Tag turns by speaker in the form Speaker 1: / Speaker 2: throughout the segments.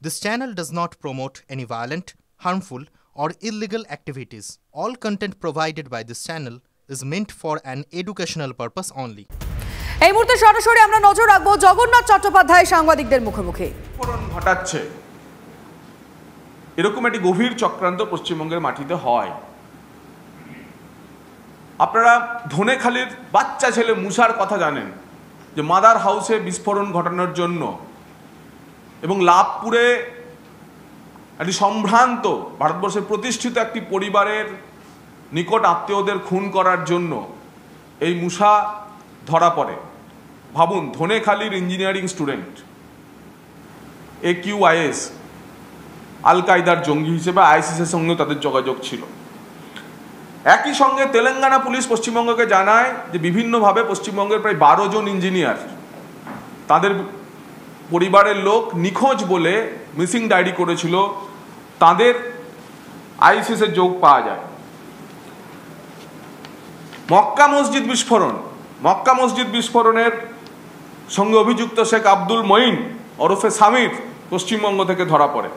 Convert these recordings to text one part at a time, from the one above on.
Speaker 1: This channel does not promote any violent, harmful, or illegal activities. All content provided by this channel is meant for an educational purpose only.
Speaker 2: এই মুহূর্তে সরাসরি আমরা নজর রাখবো জগন্নাথ চট্টোপাধ্যায় সাংবাদিকদের মুখে মুখে
Speaker 3: বিস্ফোরণ ঘটাচ্ছে এরকম একটি গভীর চক্রান্ত পশ্চিমবঙ্গের মাটিতে হয়। আপনারা ধনেখালির বাচ্চা ছেলে মুসার কথা জানেন, যে মাদার হাউসে বিস্ফোরণ ঘটানোর জন্য এবং লাভপুরে একটি সম্ভ্রান্ত ভারতবর্ষের প্রতিষ্ঠিত একটি পরিবারের নিকট আত্মীয়দের খুন করার জন্য এই মুসা ধরা পড়ে। ভাবুন, ধনেখালির ইঞ্জিনিয়ারিং স্টুডেন্ট, AQIS, আল কায়দার জঙ্গি হিসেবে আইসিসের সঙ্গে তাদের যোগাযোগ ছিল। একই সঙ্গে তেলেঙ্গানা পুলিশ পশ্চিমবঙ্গকে জানায় যে বিভিন্নভাবে পশ্চিমবঙ্গের প্রায় 12 জন ইঞ্জিনিয়ার তাদের পরিবারের লোক নিখোঁজ বলে মিসিং ডায়েরি করেছিল, তাদের আইসিসের যোগ পাওয়া যায়। মক্কা মসজিদ বিস্ফোরণের সঙ্গে অভিযুক্ত শেখ আব্দুল মঈন ওরফে সামির পশ্চিমবঙ্গ থেকে ধরা পড়ে।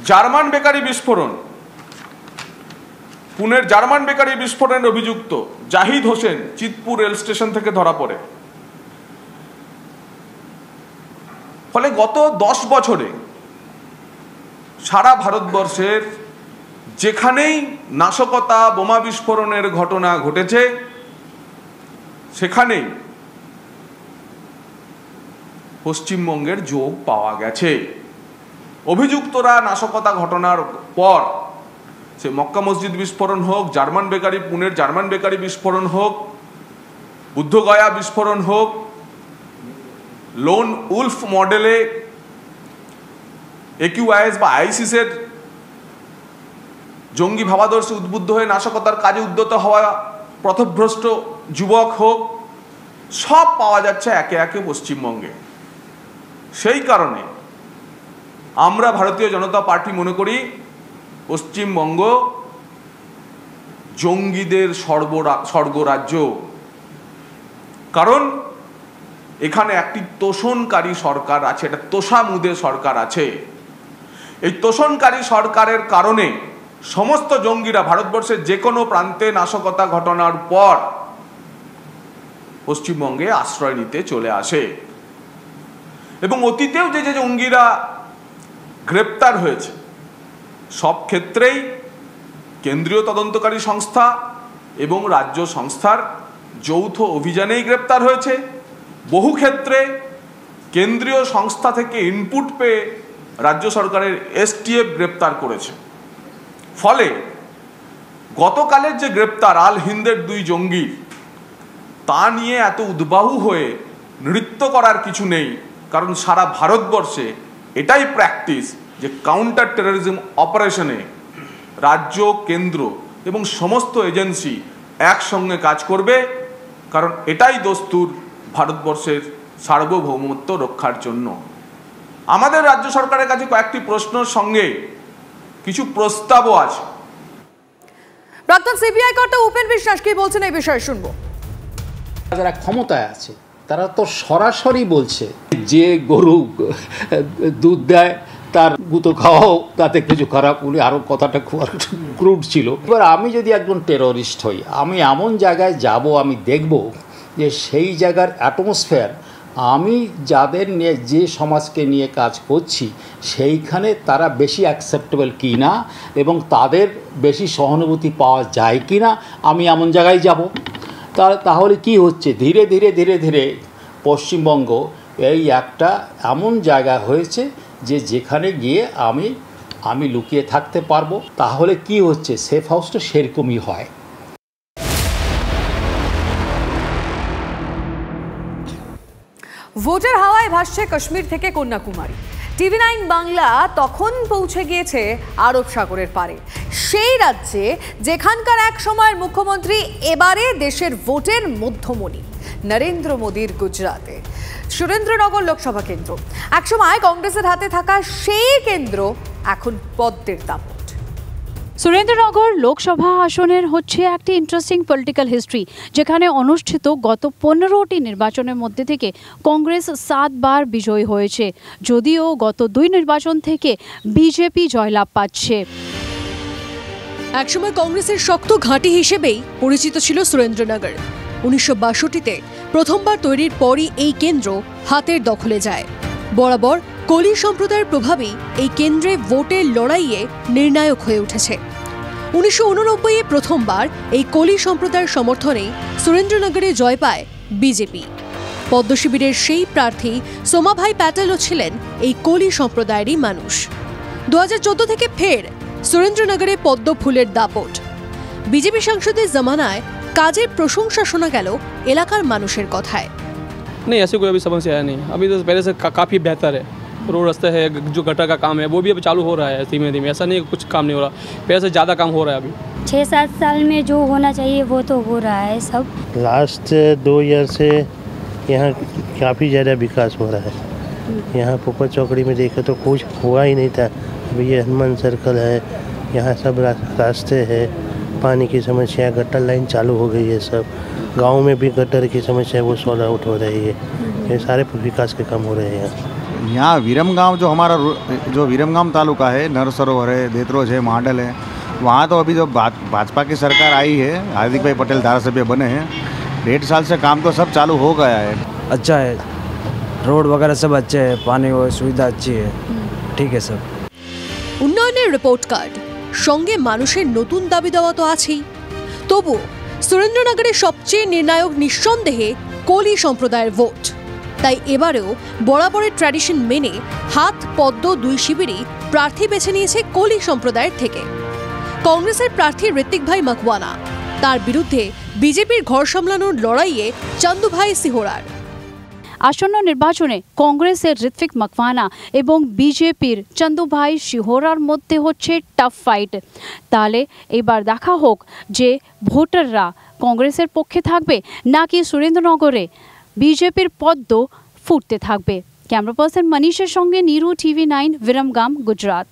Speaker 3: জার্মান বেকারি বিস্ফোরণ, পুনের জার্মান বেকারি বিস্ফোরণের অভিযুক্ত জাহিদ হোসেন চিতপুর রেল স্টেশন থেকে ধরা পড়ে। ফলে গত 10 বছরে সারা ভারতবর্ষের যেখানেই নাশকতা বোমা বিস্ফোরণের ঘটনা ঘটেছে সেখানেই পশ্চিমবঙ্গের যোগ পাওয়া গেছে। অভিযুক্তরা নাশকতা ঘটনার পর, সে মক্কা মসজিদ বিস্ফোরণ হোক, পুনের জার্মান বেকারি বিস্ফোরণ হোক, বুদ্ধগয়া বিস্ফোরণ হোক, লোন উলফ মডেলে AQIS বা আইসিসের জঙ্গি ভাবাদর্শে উদ্বুদ্ধ হয়ে নাশকতার কাজে উদ্যত হওয়া পথভ্রষ্ট যুবক হোক, সব পাওয়া যাচ্ছে একে একে পশ্চিমবঙ্গে। সেই কারণে আমরা ভারতীয় জনতা পার্টি মনে করি পশ্চিমবঙ্গ জঙ্গিদের স্বর্গরাজ্য। কারণ এখানে একটি তোষণকারী সরকার আছে, এটা তোষামুদে সরকার আছে। এই তোষণকারী সরকারের কারণে সমস্ত জঙ্গিরা ভারতবর্ষের যে কোনো প্রান্তে নাশকতা ঘটনার পর পশ্চিমবঙ্গে আশ্রয় নিতে চলে আসে। এবং অতীতেও যে জঙ্গিরা গ্রেপ্তার হয়েছে সব ক্ষেত্রেই কেন্দ্রীয় তদন্তকারী সংস্থা এবং রাজ্য সংস্থার যৌথ অভিযানেই গ্রেপ্তার হয়েছে। বহু ক্ষেত্রে কেন্দ্রীয় সংস্থা থেকে ইনপুট পেয়ে রাজ্য সরকারের STF গ্রেপ্তার করেছে। ফলে গতকালের যে গ্রেপ্তার আল হিন্দের 2 জঙ্গি, তা নিয়ে এত উদ্বাহু হয়ে নৃত্য করার কিছু নেই। কারণ সারা ভারতবর্ষে এটাই প্র্যাকটিস যে কাউন্টার টেররিজম অপারেশনে রাজ্য, কেন্দ্র এবং সমস্ত এজেন্সি একসঙ্গে কাজ করবে। কারণ এটাই দস্তুর ভারতবর্ষের সার্বভৌমত্ব রক্ষার জন্য। আমাদের রাজ্য সরকারের কাছে কয়েকটি প্রশ্নের সঙ্গে কিছু প্রস্তাবও আছে।
Speaker 2: প্রাক্তন সিবিআই কর্তা উপেন বিশ্বাস কি বলছেন এই বিষয়ে শুনবো।
Speaker 4: যারা ক্ষমতায় আছে তারা তো সরাসরি বলছে যে গরু দুধ দেয় তার গুঁতো খাওয়াও তাতে কিছু খারাপ বলে, আরও কথাটা খুব ক্রুড ছিল। এবার আমি যদি একজন টেররিস্ট হই, আমি এমন জায়গায় যাব, আমি দেখব যে সেই জায়গার অ্যাটমসফিয়ার আমি যাদের নিয়ে যে সমাজকে নিয়ে কাজ করছি সেইখানে তারা বেশি অ্যাকসেপ্টেবল কি না এবং তাদের বেশি সহানুভূতি পাওয়া যায় কি না, আমি এমন জায়গায় যাব। তাহলে কি হচ্ছে, ধীরে ধীরে ধীরে ধীরে পশ্চিমবঙ্গ এই একটা এমন জায়গা হয়েছে যে যেখানে গিয়ে আমি লুকিয়ে থাকতে পারবো। তাহলে কি হচ্ছে, সেফ হাউসটা সেরকমই হয়।
Speaker 2: ভোটের হাওয়ায় ভাসছে কাশ্মীর থেকে কন্যাকুমারী। TV9 বাংলা তখন পৌঁছে গিয়েছে আরব সাগরের পারে, সেই রাজ্যে যেখানকার এক সময়ের মুখ্যমন্ত্রী এবারে দেশের ভোটের মধ্যমণি, নরেন্দ্র মোদীর গুজরাটে সুরেন্দ্রনগর লোকসভা কেন্দ্র। একসময় কংগ্রেসের হাতে থাকা সেই কেন্দ্র এখন পদ্মের দাপট।
Speaker 5: সুরেন্দ্রনগর লোকসভা আসনের হচ্ছে একটি ইন্টারেস্টিং পলিটিক্যাল হিস্ট্রি, যেখানে অনুষ্ঠিত গত 15টি নির্বাচনের মধ্যে থেকে কংগ্রেস 7 বার বিজয়ী হয়েছে, যদিও গত 2 নির্বাচন থেকে বিজেপি জয়লাভ পাচ্ছে।
Speaker 2: একসময় কংগ্রেসের শক্ত ঘাঁটি হিসেবেই পরিচিত ছিল সুরেন্দ্রনগর। 1962-তে প্রথমবার তৈরির পরই এই কেন্দ্র হাতের দখলে যায়। বরাবর কোলি সম্প্রদায়ের প্রভাবেই এই কেন্দ্রে ভোটের লড়াইয়ে নির্ণায়ক হয়ে উঠেছে। 1989-এ প্রথমবার এই কোলি সম্প্রদায়ের সমর্থনে সুরেন্দ্রনগরে জয় পায় বিজেপি। পদ্ম শিবিরের সেই প্রার্থী সোমাভাই প্যাটেলও ছিলেন এই কোলি সম্প্রদায়েরই মানুষ। 2014 থেকে ফের সুরেন্দ্রনগরে পদ্ম ফুলের দাপট। বিজেপি সাংসদের জমানায় কাজের প্রশংসা শোনা গেল এলাকার মানুষের কথায়।
Speaker 6: नहीं, ऐसी कोई अभी समस्या है नहीं। अभी तो पहले से काफ़ी बेहतर है। रोड रास्ते है, जो गटर का काम है वो भी अब चालू हो रहा है धीमे धीमे। ऐसा नहीं कुछ काम नहीं हो रहा, पहले से ज़्यादा काम हो रहा है अभी।
Speaker 7: 6-7 साल में जो होना चाहिए वो तो हो रहा है सब।
Speaker 8: लास्ट 2 ईयर से यहाँ काफ़ी ज़्यादा विकास हो रहा है। यहाँ पोपट चौकड़ी में देखे तो कुछ हुआ ही नहीं था। अभी ये हनुमान सर्कल है, यहाँ सब रास्ते है, पानी की समस्या, गटर लाइन चालू हो गई है। सब गांव में भी गटर की समस्या वो सॉल्व आउट हो रही है। ये सारे विकास के काम हो रहे हैं।
Speaker 9: यहाँ विरमगांव जो हमारा जो विरमगांव तालुका है, नर सरोवर है, देतरोज है, मांडल है, वहाँ तो अभी जो भाजपा की सरकार आई है, हार्दिक भाई पटेल धारासभ्य बने हैं, 1.5 साल से काम तो सब चालू हो गया है।
Speaker 10: अच्छा है, रोड वगैरह सब अच्छे है, पानी और सुविधा अच्छी है, ठीक है सब।
Speaker 2: উন্নয়নের রিপোর্ট কার্ড সঙ্গে মানুষের নতুন দাবি দেওয়া তো আছেই। তবু সুরেন্দ্রনগরের সবচেয়ে নির্ণায়ক নিঃসন্দেহে কোলি সম্প্রদায়ের ভোট। তাই এবারেও বরাবরের ট্র্যাডিশন মেনে হাত পদ্ম 2 শিবিরই প্রার্থী বেছে নিয়েছে কোলি সম্প্রদায়ের থেকে। কংগ্রেসের প্রার্থী ঋত্বিক ভাই মকওয়ানা, তার বিরুদ্ধে বিজেপির ঘর সামলানোর লড়াইয়ে চান্দু ভাই সিহোরার।
Speaker 5: আসন্ন নির্বাচনে কংগ্রেসের ঋত্বিক মকওয়ানা এবং বিজেপির চন্দুভাই শিহোরার মধ্যে হচ্ছে টাফ ফাইট। তাহলে এবার দেখা হোক যে ভোটাররা কংগ্রেসের পক্ষে থাকবে নাকি সুরেন্দ্রনগরে বিজেপির পদ্ম ফুটতে থাকবে। ক্যামেরা পার্সন মনীষের সঙ্গে নীরু, TV9 विरमगाम, गुजरात।